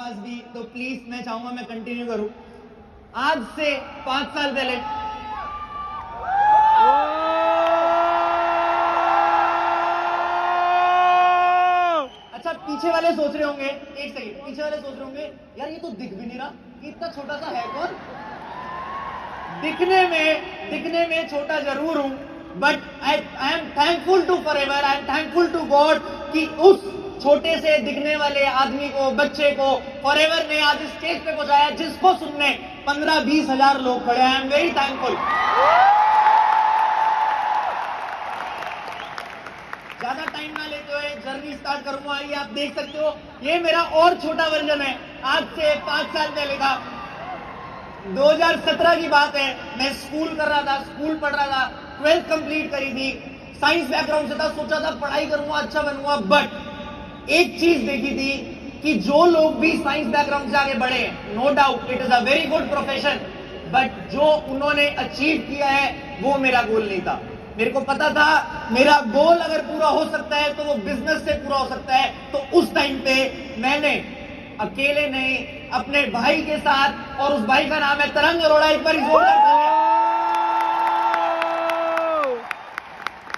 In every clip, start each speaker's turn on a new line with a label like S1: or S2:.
S1: आवाज दी तो प्लीज मैं चाहूंगा मैं कंटिन्यू करूं। आज से 5 साल पहले अच्छा पीछे वाले सोच रहे होंगे, एक सेकंड, पीछे वाले सोच रहे होंगे यार ये तो दिख भी नहीं रहा, इतना छोटा सा है कौन। दिखने में छोटा जरूर हूं, but I am thankful to forever, I am thankful to God कि उस छोटे से दिखने वाले आदमी को, बच्चे को फॉरएवर ने आज इस स्टेज पे पहुंचाया जिसको सुनने 15-20 हजार लोग खड़े हैं। I am very thankful. ज्यादा टाइम ना लेते हुए जर्नी स्टार्ट करूंगा। ये आप देख सकते हो, ये मेरा और छोटा वर्जन है आज से 5 साल पहले का। 2017 की बात है, मैं स्कूल कर रहा था, स्कूल पढ़ रहा था, 12th कंप्लीट करी थी, साइंस बैकग्राउंड से था, सोचा था पढ़ाई करूंगा, अच्छा बनूंगा। बट एक चीज देखी थी कि जो लोग भी साइंस बैकग्राउंड से आगे बढ़े, no doubt it is a very good profession, but जो उन्होंने अचीव किया है वो मेरा गोल नहीं था। मेरे को पता था मेरा गोल अगर पूरा हो सकता है तो वो बिजनेस से पूरा हो सकता है। तो उस टाइम पे मैंने अकेले नहीं, अपने भाई के साथ, और उस भाई का नाम है तरंग अरोड़ा, एक बार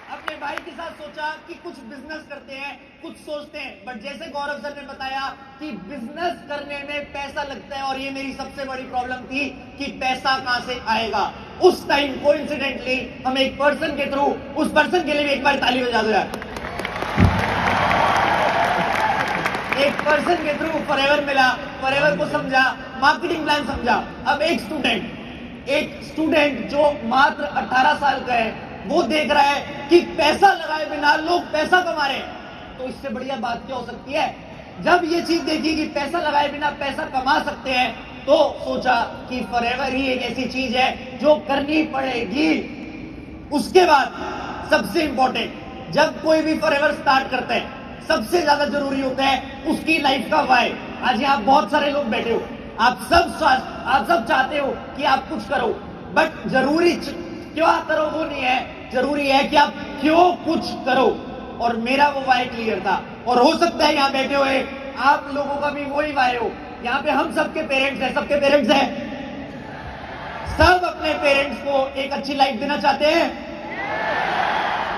S1: अपने भाई के साथ सोचा कि कुछ बिजनेस करते हैं, कुछ सोचते हैं। बट जैसे गौरव सर ने बताया कि बिजनेस करने में पैसा लगता है, और ये मेरी सबसे बड़ी प्रॉब्लम थी कि पैसा कहां से आएगा। उस टाइम कोइंसिडेंटली हम एक पर्सन के थ्रू, उस पर्सन के लिए भी एक बार ताली बजा दो यार, एक पर्सन के थ्रू फॉरएवर मिला, फॉरएवर को समझा, मार्केटिंग प्लान समझा। अब एक स्टूडेंट जो मात्र 18 साल का है, वो देख रहा है कि पैसा लगाए बिना लोग पैसा कमा रहे हैं, तो इससे बढ़िया बात क्या हो सकती है। जब ये चीज देखी कि पैसा लगाए बिना पैसा कमा सकते हैं, तो सोचा कि फॉरएवर ही एक ऐसी चीज है जो करनी पड़ेगी। उसके बाद सबसे इंपॉर्टेंट, जब कोई भी फॉरएवर स्टार्ट करता है, सबसे ज्यादा जरूरी होता है उसकी लाइफ का वाई। आज यहाँ बहुत सारे लोग बैठे हो, आप सब चाहते हो कि आप कुछ करो, बट जरूरी क्या करो वो नहीं है, जरूरी है कि आप क्यों कुछ करो। और मेरा वो वाई क्लियर था, और हो सकता है यहाँ बैठे हुए आप लोगों का भी वही वाई हो। यहाँ पे हम सबके पेरेंट्स हैं, सबके पेरेंट्स हैं, सब अपने पेरेंट्स को एक अच्छी लाइफ देना चाहते हैं।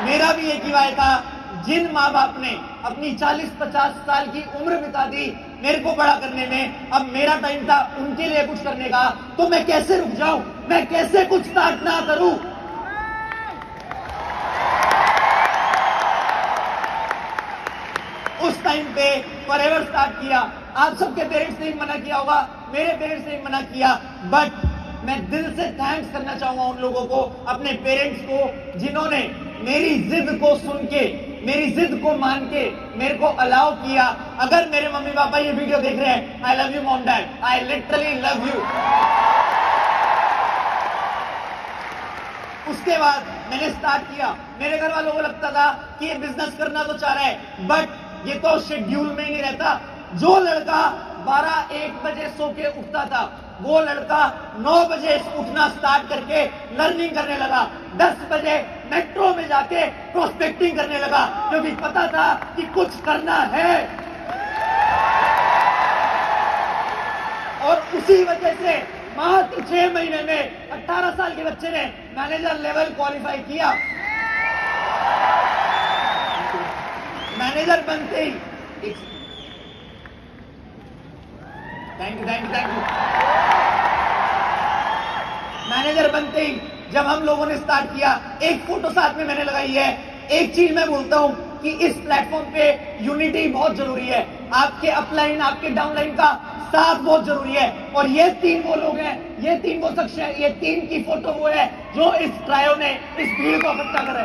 S1: मेरा भी एक ही वाई था। जिन माँ बाप ने अपनी 40-50 साल की उम्र बिता दी मेरे को बड़ा करने में, अब मेरा टाइम था उनके लिए कुछ करने का, तो मैं कैसे रुक जाऊं, मैं कैसे कुछ स्टार्ट ना करूं। उस टाइम पे फॉरएवर स्टार्ट किया। आप सबके पेरेंट्स ने मना किया होगा, मेरे पेरेंट्स ने मना किया, बट मैं दिल से थैंक्स करना चाहूंगा उन लोगों को, अपने पेरेंट्स को, जिन्होंने मेरी जिद को सुन के, मेरी जिद को मान के मेरे को अलाउ किया। अगर मेरे मम्मी पापा ये वीडियो देख रहे हैं, I love you mom dad, I literally love you. उसके बाद मैंने स्टार्ट किया। मेरे घर वालों को लगता था कि ये बिजनेस करना तो चाह रहा है, बट ये तो शेड्यूल में ही नहीं रहता। जो लड़का 12-1 बजे सो के उठता था, वो लड़का 9 बजे उठना स्टार्ट करके लर्निंग करने लगा, 10 बजे मेट्रो में जाके प्रोस्पेक्टिंग करने लगा, क्योंकि पता था कि कुछ करना है। और उसी वजह से मात्र 6 महीने में 18 साल के बच्चे ने मैनेजर लेवल क्वालिफाई किया। मैनेजर बनते ही थैंक यू। मैनेजर बनते ही जब हम लोगों ने स्टार्ट किया, एक फोटो साथ में मैंने लगाई है। एक चीज मैं बोलता हूं कि इस प्लेटफॉर्म पे यूनिटी बहुत जरूरी है। आपके अपलाइन, आपके डाउनलाइन का साथ बहुत जरूरी है। और ये 3 वो लोग हैं, ये 3 वो शख्स है, ये 3 की फोटो वो है जो इस ट्रायो ने इस भीड़ को इकट्ठा करे।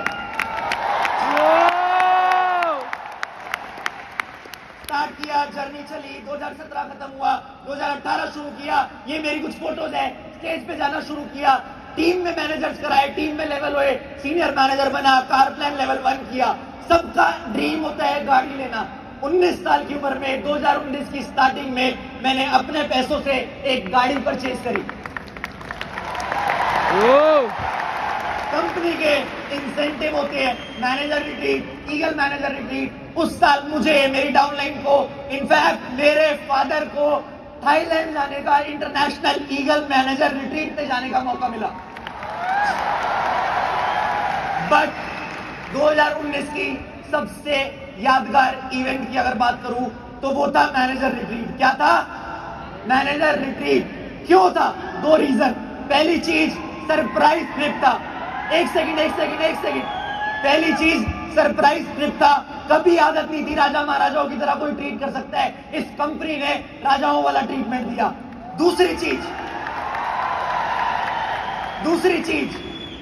S1: स्टार्ट किया, जर्नी चली, 2017 खत्म हुआ, 2018 शुरू किया। ये मेरी कुछ फोटोज है। स्टेज पे जाना शुरू किया, टीम में मैनेजर्स कराए, टीम में लेवल हुए, सीनियर मैनेजर बना, कार प्लान लेवल 1 किया। सबका ड्रीम होता है गाड़ी लेना। 19 साल की उम्र में 2019 की स्टार्टिंग में मैंने अपने पैसों से एक गाड़ी परचेज करी। कंपनी के इंसेंटिव होते हैं, manager retreat, eagle manager retreat. उस साल मुझे, मेरी डाउनलाइन को, इनफैक्ट मेरे फादर को थाईलैंड जाने का, इंटरनेशनल ईगल मैनेजर रिट्रीट पे जाने का मौका मिला। बट 2019 की सबसे यादगार इवेंट की अगर बात करूं तो वो था मैनेजर रिट्रीट। क्या था? Manager retreat. क्यों था? 2 रीजन। पहली चीज सरप्राइज ट्रिप था। एक सेकंड। पहली चीज सरप्राइज ट्रिप था। कभी आदत नहीं थी राजा महाराजाओं की तरह कोई ट्रीट कर सकता है, इस कंपनी ने राजाओं वाला ट्रीटमेंट दिया। दूसरी चीज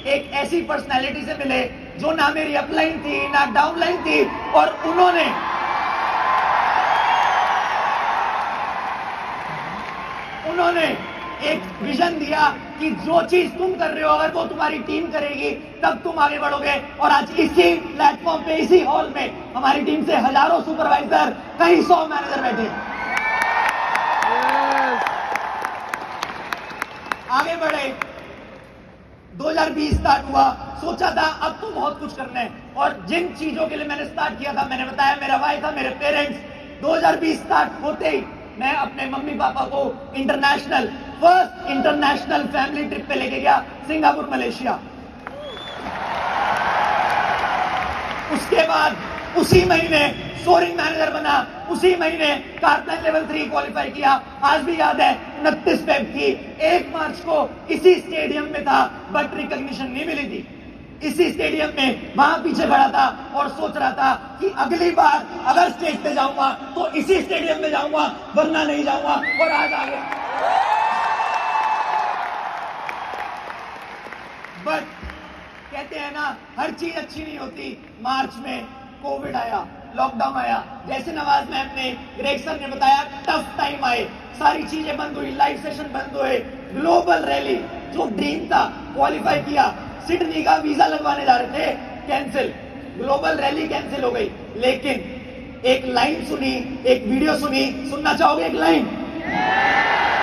S1: एक ऐसी पर्सनैलिटी से मिले जो ना मेरी अपलाइन थी ना डाउनलाइन थी, और उन्होंने एक विजन दिया कि जो चीज तुम कर रहे हो अगर वो तुम्हारी टीम करेगी तब तुम आगे बढ़ोगे। और आज इसी प्लेटफॉर्म पे, इसी हॉल में हमारी टीम से हजारों सुपरवाइजर, कई 100 मैनेजर बैठे। आगे बढ़े। 2020 स्टार्ट हुआ। सोचा था अब तो बहुत कुछ करना है, और जिन चीजों के लिए मैंने स्टार्ट किया था, मैंने बताया मेरा भाई था, मेरे पेरेंट्स। 2020 स्टार्ट होते ही मैं अपने मम्मी पापा को फर्स्ट इंटरनेशनल फैमिली ट्रिप पे लेके गया, सिंगापुर मलेशिया। उसके बाद उसी महीने सोरिंग मैनेजर बना, उसी महीने कारप्लान लेवल 3 क्वालिफाई किया। आज भी याद है 29 फेब थी, 1 मार्च को इसी स्टेडियम में था, बट रिकॉग्निशन नहीं मिली थी। इसी स्टेडियम में वहां पीछे खड़ा था और सोच रहा था कि अगली बार अगर स्टेज पे जाऊंगा तो इसी स्टेडियम में जाऊंगा, वरना नहीं जाऊंगा। और आज आ गया। बट कहते हैं ना, हर चीज अच्छी नहीं होती। मार्च में कोविड आया, लॉकडाउन आया, जैसे नवाज मैम ने, ग्रेग सर ने बताया, टफ टाइम आए, सारी चीजें बंद हुई, लाइव सेशन बंद हुए। ग्लोबल रैली जो ड्रीम था क्वालिफाई किया, सिडनी का वीजा लगवाने जा रहे थे, कैंसिल, ग्लोबल रैली कैंसिल हो गई। लेकिन एक लाइन सुनी, एक वीडियो सुनी, सुनना चाहोगे? एक लाइन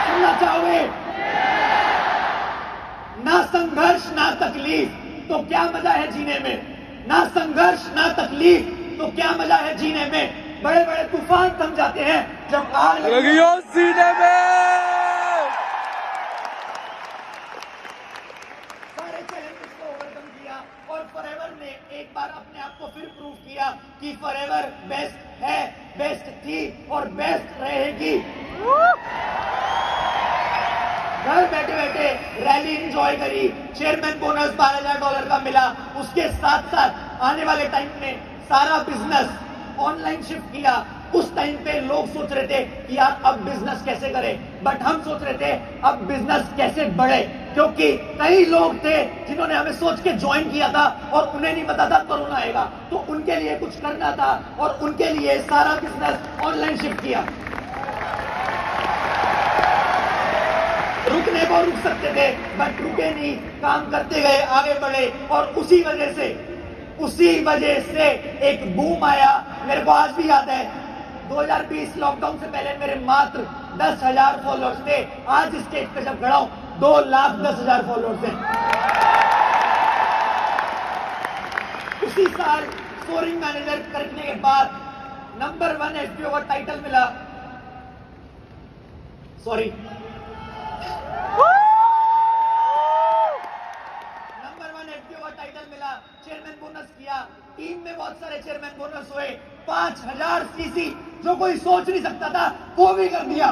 S1: सुनना चाहोगे? ना संघर्ष ना तकलीफ तो क्या मजा है जीने में, ना संघर्ष ना तकलीफ तो क्या मजा है जीने में। बड़े बड़े तूफान थम जाते हैं जब आग लगी हो सीने में। सारे चैलेंजेस को ओवरकम किया और फॉरएवर ने एक बार अपने आप को फिर प्रूव किया कि फॉरएवर बेस्ट है, बेस्ट थी और बेस्ट रहेगी। घर बैठे बैठे रैली एंजॉय करी, चेयरमैन बोनस $12,000 का मिला। उसके साथ साथ आने वाले टाइम में सारा बिजनेस ऑनलाइन शिफ्ट किया। उस टाइम पे लोग सोच रहे थे कि यार अब बिजनेस कैसे करें, बट हम सोच रहे थे अब बिजनेस कैसे बढ़े, क्योंकि कई लोग थे जिन्होंने हमें सोच के ज्वाइन किया था और उन्हें नहीं पता था कोरोना आएगा, तो उनके लिए कुछ करना था और उनके लिए सारा बिजनेस ऑनलाइन शिफ्ट किया। रुकने को रुक सकते थे बट रुके नहीं, काम करते गए, आगे बढ़े। और उसी वजह से एक बूम आया। मेरे को आज भी याद है 2020 लॉकडाउन से पहले मेरे मात्र 10,000 फॉलोअर्स थे। आज स्टेज पे जब खड़ा हूं 2,10,000 फॉलोअर्स हैं। उसी साल सोरिंग मैनेजर करने के बाद नंबर 1 एफपीओ का टाइटल मिला। सॉरी, नंबर 1 एफपीओ का टाइटल मिला। चेयरमैन बोनस किया, टीम में बहुत सारे चेयरमैन बोनस हुए। 5,000 सीसी जो कोई सोच नहीं सकता था वो भी कर दिया।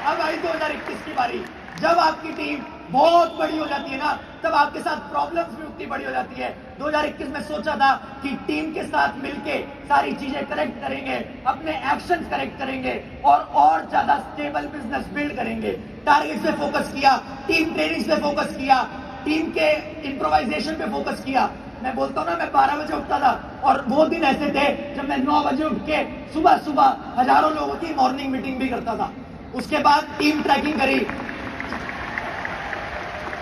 S1: अब आई 2021 की बारी। जब आपकी टीम बहुत बड़ी हो जाती है ना, तब आपके साथ प्रॉब्लम्स भी उतनी बड़ी हो जाती है। 2021 में सोचा था कि टीम के साथ मिलके सारी चीजें करेक्ट करेंगे, अपने एक्शंस करेक्ट करेंगे और ज्यादा स्टेबल बिजनेस बिल्ड करेंगे। टारगेट्स पे फोकस किया, टीम ट्रेनिंग्स पे फोकस किया, टीम के इम्प्रोवाइजेशन पे फोकस किया। मैं बोलता हूँ ना, मैं 12 बजे उठता था और वो दिन ऐसे थे जब मैं 9 बजे उठ के सुबह हजारों लोगों की मॉर्निंग मीटिंग भी करता था। उसके बाद टीम ट्रैकिंग करी,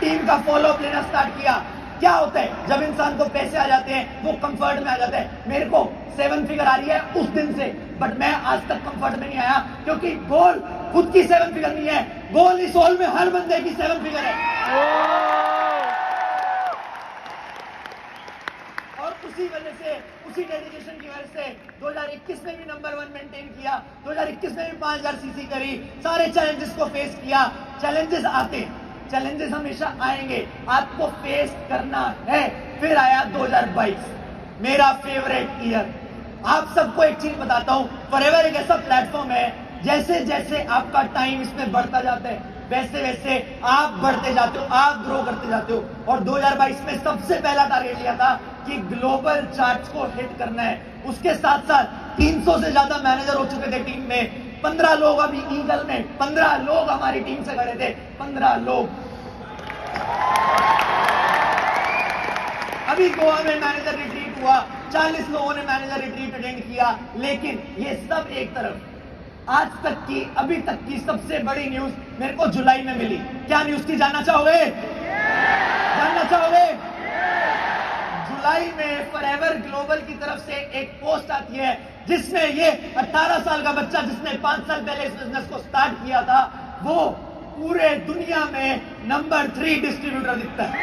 S1: टीम का फॉलोअप लेना स्टार्ट किया। क्या होता है जब इंसान को पैसे आ जाते हैं, वो कंफर्ट में आ जाता है। मेरे को 7 फिगर आ रही है उस दिन से, बट मैं आज तक कंफर्ट में नहीं आया, क्योंकि गोल खुद की 7 फिगर नहीं है, गोल इस हॉल में हर बंदे की 7 फिगर है। और उसी वजह से, उसी डेडिकेशन की वजह से 2021 में भी नंबर 1 मेंटेन किया, 2021 में भी 5000 सीसी करी, सारे चैलेंजेस को फेस किया। चैलेंजेस आते हैं, चैलेंजेस हमेशा आएंगे, आपको फेस करना है। फिर आया 2022, मेरा फेवरेट ईयर। आप सबको एक चीज बताता हूं, फॉरएवर एक ऐसा प्लेटफॉर्म है, जैसे जैसे आपका टाइम इसमें बढ़ता जाता है, वैसे वैसे आप बढ़ते जाते हो, आप ग्रो करते जाते हो। और 2022 में सबसे पहला टारगेट लिया था कि ग्लोबल चार्ट्स को हिट करना है। उसके साथ साथ 300 से ज्यादा मैनेजर हो चुके थे टीम में, 15 लोग अभी ईगल में, 15 लोग हमारी टीम से खड़े थे, 15 लोग। अभी गोवा में मैनेजर रिट्रीट हुआ, 40 लोगों ने मैनेजर रिट्रीट अटेंड किया। लेकिन ये सब एक तरफ, आज तक की, अभी तक की सबसे बड़ी न्यूज मेरे को जुलाई में मिली। क्या न्यूज थी, जानना चाहोगे? जानना चाहोगे? जुलाई में फॉरएवर ग्लोबल की तरफ से एक पोस्ट आती है, जिसमें ये 18 साल का बच्चा, जिसने 5 साल पहले इस बिजनेस को स्टार्ट किया था, वो पूरे दुनिया में नंबर 3 डिस्ट्रीब्यूटर दिखता है।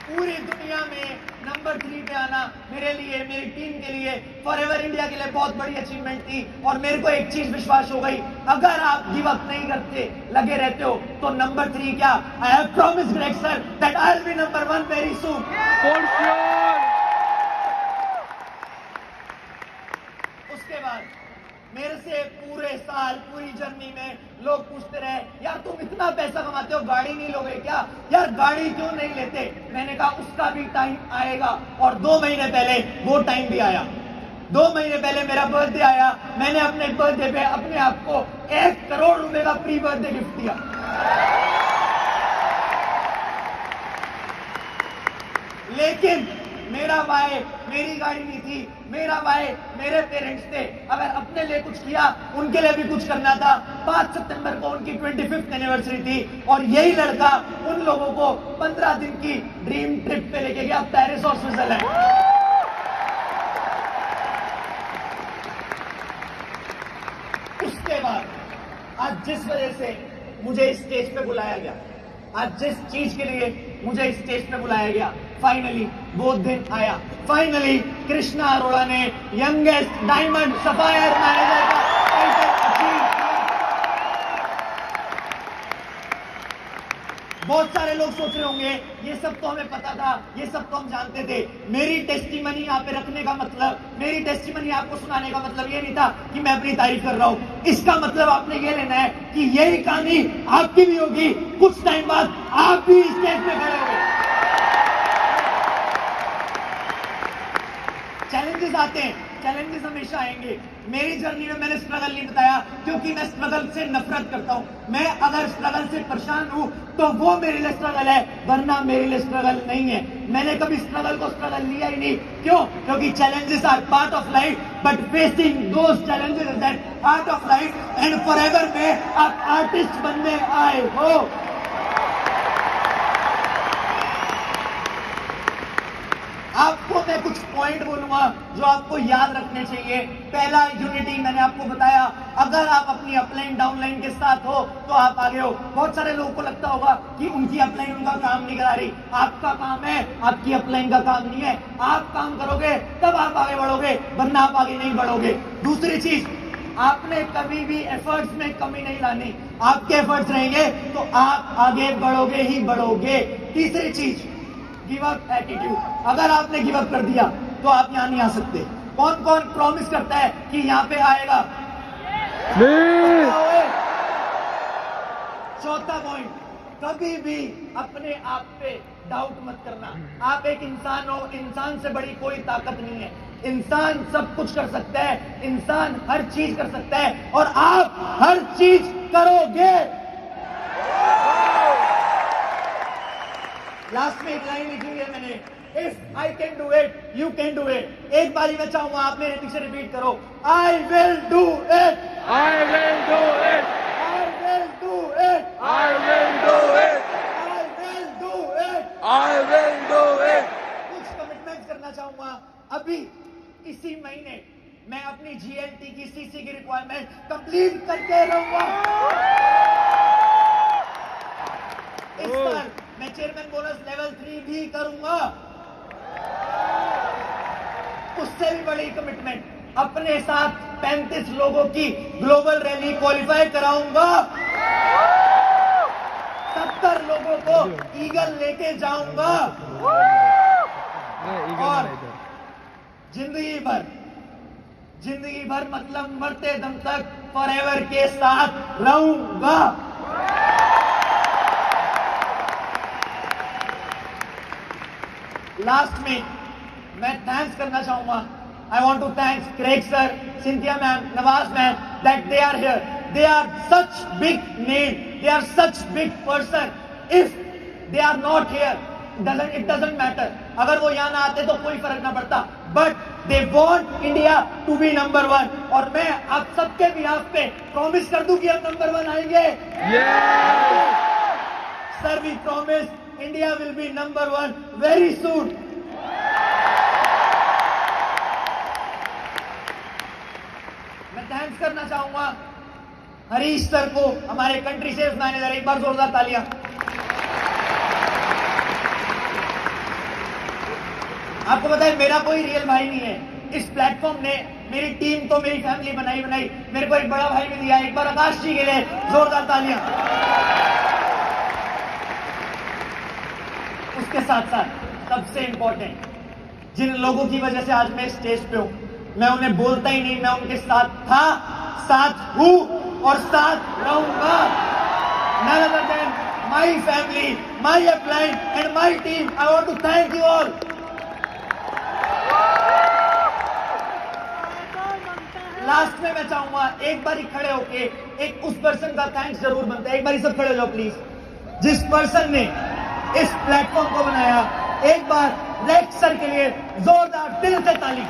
S1: पूरी दुनिया में नंबर 3 पे आना मेरे लिए, मेरी टीम के लिए, फॉरएवर इंडिया के लिए बहुत बड़ी अचीवमेंट थी। और मेरे को एक चीज विश्वास हो गई, अगर आप गिव अप नहीं करते, लगे रहते हो, तो नंबर 3 क्या, I have promised Greg sir that I will be number 1 very soon. उसके बाद मेरे से पूरे साल, पूरी जर्नी में लोग पूछते रहे, यार तुम इतना पैसा कमाते हो, गाड़ी नहीं लोगे क्या? यार गाड़ी क्यों नहीं लेते? मैंने कहा उसका भी टाइम आएगा। और 2 महीने पहले वो टाइम भी आया। 2 महीने पहले मेरा बर्थडे आया, मैंने अपने बर्थडे पे अपने आप को 1 करोड़ रुपए का प्री बर्थडे गिफ्ट दिया। लेकिन मेरा वाई मेरी गाड़ी नहीं थी, मेरा वाई मेरे पेरेंट्स थे। अगर अपने लिए कुछ किया, उनके लिए भी कुछ करना था। 5 सितंबर को उनकी 25th एनिवर्सरी थी, और यही लड़का उन लोगों को 15 दिन की ड्रीम ट्रिप पे लेके गया, पेरिस और स्विट्जरलैंड। उसके बाद आज जिस वजह से मुझे इस स्टेज पे बुलाया गया, आज जिस चीज के लिए मुझे इस स्टेज पे बुलाया गया, फाइनली वो दिन आया। फाइनली कृष्णा अरोड़ा ने यंगेस्ट डायमंड सफायर मैनेजर का टाइटल अचीव किया। बहुत सारे लोग सोच रहे होंगे, ये सब तो हमें पता था, ये सब तो हम जानते थे। मेरी टेस्टिमनी यहाँ पे रखने का मतलब, मेरी टेस्टिमनी आपको सुनाने का मतलब ये नहीं था कि मैं अपनी तारीफ कर रहा हूँ। इसका मतलब आपने ये लेना है कि यही कहानी आपकी भी होगी, कुछ टाइम बाद आप भी स्टेज पे खड़े होंगे। चैलेंजेस आते हैं, चैलेंजेस हमेशा आएंगे। मेरी जर्नी में मैंने स्ट्रगल नहीं बताया, क्योंकि मैं स्ट्रगल से नफरत करता हूं। मैं अगर स्ट्रगल से परेशान हूं तो वो मेरे लिए स्ट्रगल है, वरना मेरे लिए स्ट्रगल नहीं है। मैंने कभी स्ट्रगल को स्ट्रगल लिया ही नहीं। क्यों? क्योंकि challenges are part of life, but facing those challenges is that part of life. And forever में आप आर्टिस्ट बनने आए हो। आपको मैं कुछ पॉइंट बोलूंगा जो आपको याद रखने चाहिए। पहला, यूनिटी, मैंने आपको बताया, अगर आप अपनी अपलाइन डाउनलाइन के साथ हो तो आप आगे हो। बहुत सारे लोगों को लगता होगा कि उनकी अपलाइन उनका काम नहीं करा रही। आपका काम है, आपकी अपलाइन का काम नहीं है। आप काम करोगे तब आप आगे बढ़ोगे, वरना आप आगे नहीं बढ़ोगे। दूसरी चीज, आपने कभी भी एफर्ट्स में कमी नहीं लानी। आपके एफर्ट्स रहेंगे तो आप आगे बढ़ोगे ही बढ़ोगे। तीसरी चीज, गिव अप एटीट्यूड। अगर आपने गिव अप कर दिया तो आप यहां नहीं आ सकते। कौन कौन प्रॉमिस करता है कि यहां पे आएगा? चौथा पॉइंट, कभी भी अपने आप पे डाउट मत करना। आप एक इंसान हो, इंसान से बड़ी कोई ताकत नहीं है। इंसान सब कुछ कर सकता है, इंसान हर चीज कर सकता है, और आप हर चीज करोगे। लास्ट में एक लाइन लिखी हुई है मैंने, if I can do it you can do it. एक बारी मैं चाहूंगा आप मेरे पीछे रिपीट करो, I will do it,
S2: I will do it.
S1: I will do it,
S2: I will do it.
S1: I will do it.
S2: I will do it.
S1: कुछ commitment करना चाहूंगा। अभी इसी महीने मैं अपनी जीएलटी की सीसी की रिक्वायरमेंट कंप्लीट करके रहूंगा। मैं चेयरमैन बोनस लेवल 3 भी करूंगा। उससे भी बड़ी कमिटमेंट, अपने साथ 35 लोगों की ग्लोबल रैली क्वालिफाई कराऊंगा। 70 लोगों को ईगल लेके जाऊंगा और जिंदगी भर मतलब मरते दम तक फॉरएवर के साथ रहूंगा। लास्ट में मैं थैंक्स करना चाहूंगा। I want to thank Craig sir, Cynthia ma'am, Nawaz ma'am that they are here. They are such big name. They are such big person. If they are not here, it doesn't matter. अगर वो यहाँ ना आते तो कोई फर्क ना पड़ता. But they want India to be number 1. और मैं आप सबके बिहाफ पे प्रॉमिस कर दूं कि हम नंबर 1 आएंगे. Sir, we promise India will be number 1 very soon. मैं थैंक्स करना चाहूंगा हरीश सर को, हमारे कंट्री सेल्स मैनेजर। एक बार जोरदार तालियां। आपको पता है मेरा कोई रियल भाई नहीं है। इस प्लेटफॉर्म ने मेरी टीम को मेरी फैमिली बनाई मेरे को एक बड़ा भाई भी दिया। एक बार आकाश जी के लिए जोरदार तालियां। उसके साथ साथ सबसे इंपॉर्टेंट, जिन लोगों की वजह से आज मैं स्टेज पे हूं, मैं उन्हें बोलता ही नहीं, मैं उनके साथ था, साथ हूं और साथ रहूंगा। None other than my family, my upline and my team. I want to thank you all. Last में मैं चाहूंगा एक बार ही खड़े होके एक उस पर्सन का थैंक्स जरूर बनता है। एक बार सब खड़े हो जाओ प्लीज। जिस पर्सन ने इस प्लेटफॉर्म को बनाया, एक बार रेक्स सर के लिए जोरदार दिल से ताली।